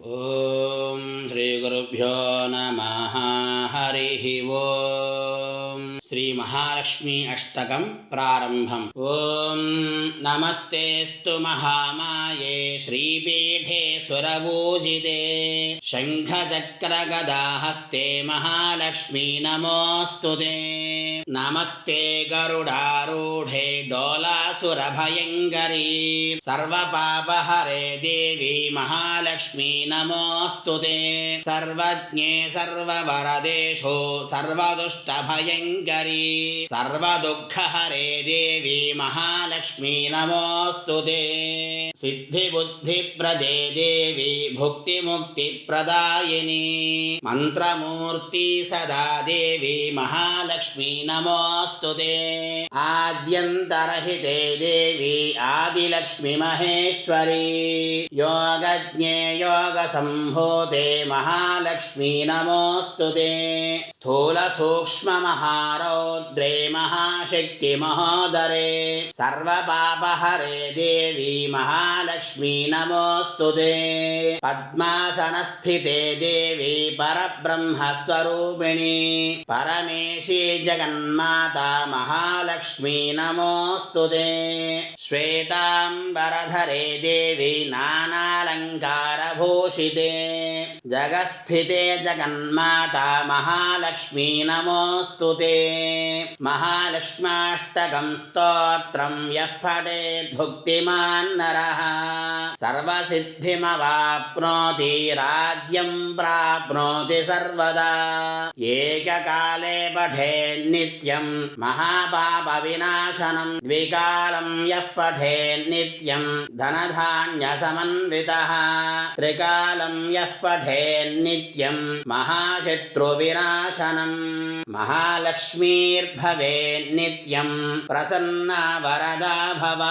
ಓಂ ಶ್ರೀ ಗುರುಭ್ಯೋ ನಮಃ. ಹರಿ ಓಂ. ಶ್ರೀ ಮಹಾಲಕ್ಷ್ಮೀ ಅಷ್ಟಕಂ ಪ್ರಾರಂಭಂ. ಓಂ ನಮಸ್ತೆಸ್ತು ಮಹಾಮಾಯೇ ಶ್ರೀಪೀಠೆ ಸುರಪೂಜಿತೆ ಶಂಖಚಕ್ರಗದಾಹಸ್ತೆ ಮಹಾಲಕ್ಷ್ಮೀ ನಮೋಸ್ತುತೆ. ನಮಸ್ತೆ ಗರುಡಾರೂಢೆ ಡೋಲಾಸುರಭಯಂಕರೀ ಸರ್ವಪಾಪಹರೆ ದೇವಿ ಮಹಾಲಕ್ಷ್ಮೀ ನಮೋಸ್ತುತೆ. ಸರ್ವಜ್ಞೆ ಸರ್ವವರದೇಶೋ ಸರ್ವದುಷ್ಟಭಯಂಕರೀ ಸರ್ವದುಃಖಹರೆ ದೇವಿ ಮಹಾಲಕ್ಷ್ಮೀ ನಮೋಸ್ತುತೆ. ಸಿದ್ಧಿಬುದ್ಧಿಪ್ರದೇ ದೇವಿ ಭುಕ್ತಿಮುಕ್ತಿಪ್ರದಾಯಿನಿ ಮಂತ್ರಮೂರ್ತಿ ಸದಾ ದೇವಿ ಮಹಾಲಕ್ಷ್ಮೀ ನಮೋಸ್ತುತೆ. ಆದ್ಯಂತರಹಿತೆ ದೇವಿ ಆದಿಲಕ್ಷ್ಮಿ ಮಹೇಶ್ವರಿ ಯೋಗಜ್ಞೆ ಯೋಗ ಸಂಭೂತೆ ಮಹಾಲಕ್ಷ್ಮೀ ನಮೋಸ್ತುತೆ. ಸ್ಥೂಲ ಸೂಕ್ಷ್ಮ ಮಹಾರೌದ್ರೇ ಮಹಾಶಕ್ತಿ ಮಹೋದರೇ ಸರ್ವಪಾಪಹರೆ ದೇವಿ ಮಹಾಲಕ್ಷ್ಮೀ ನಮೋಸ್ತುತೆ. ಪದ್ಮಾಸನಸ್ಥಿತೆ ದೇವಿ ಪರಬ್ರಹ್ಮ ಸ್ವರೂಪಿಣಿ ಪರಮೇಶಿ ಜಗನ್ಮಾತಾ ಮಹಾಲಕ್ಷ್ಮೀ ನಮೋಸ್ತುತೆ. ಶ್ವೇತಾಂಬರಧರೆ ದೇವಿ ನಾನಾಲಂಕಾರಭೂಷಿತೆ ಜಗಸ್ಥಿತೆ ಜಗನ್ಮಾತಾ ಮಹಾಲಕ್ಷ್ಮೀ ನಮೋಸ್ತುತೆ. ಮಹಾಲಕ್ಷ್ಮ್ಯಾಷ್ಟಕಂ ಸ್ತೋತ್ರಂ ಯಃ ಪಠೇತ್ ಭುಕ್ತಿಮಾನ್ ನರಃ ಸರ್ವಸಿದ್ಧಿಮವಾಪ್ನೋತಿ ರಾಜ್ಯಂ ಪ್ರಾಪ್ನೋತಿ ಸರ್ವದಾ. ಏಕಕಾಲೇ ಪಠೇನ್ನಿತ್ಯಂ ಮಹಾಪಾಪವಿನಾಶನಂ ದ್ವಿಕಾಲಂ ಯಃ ಪಠೇನ್ನಿತ್ಯಂ ಧನಧಾನ್ಯಸಮನ್ವಿತಃ ತ್ರಿಕಾಲಂ ಯಃ ಪಠೇನ್ನಿತ್ಯಂ ಮಹಾಶತ್ರುವಿನಾಶನಂ. ಮಹಾಲಕ್ಷ್ಮೀರ್ಭವೇನ್ನಿತ್ಯಂ ಪ್ರಸನ್ನಾ ವರದಾ ಭವ.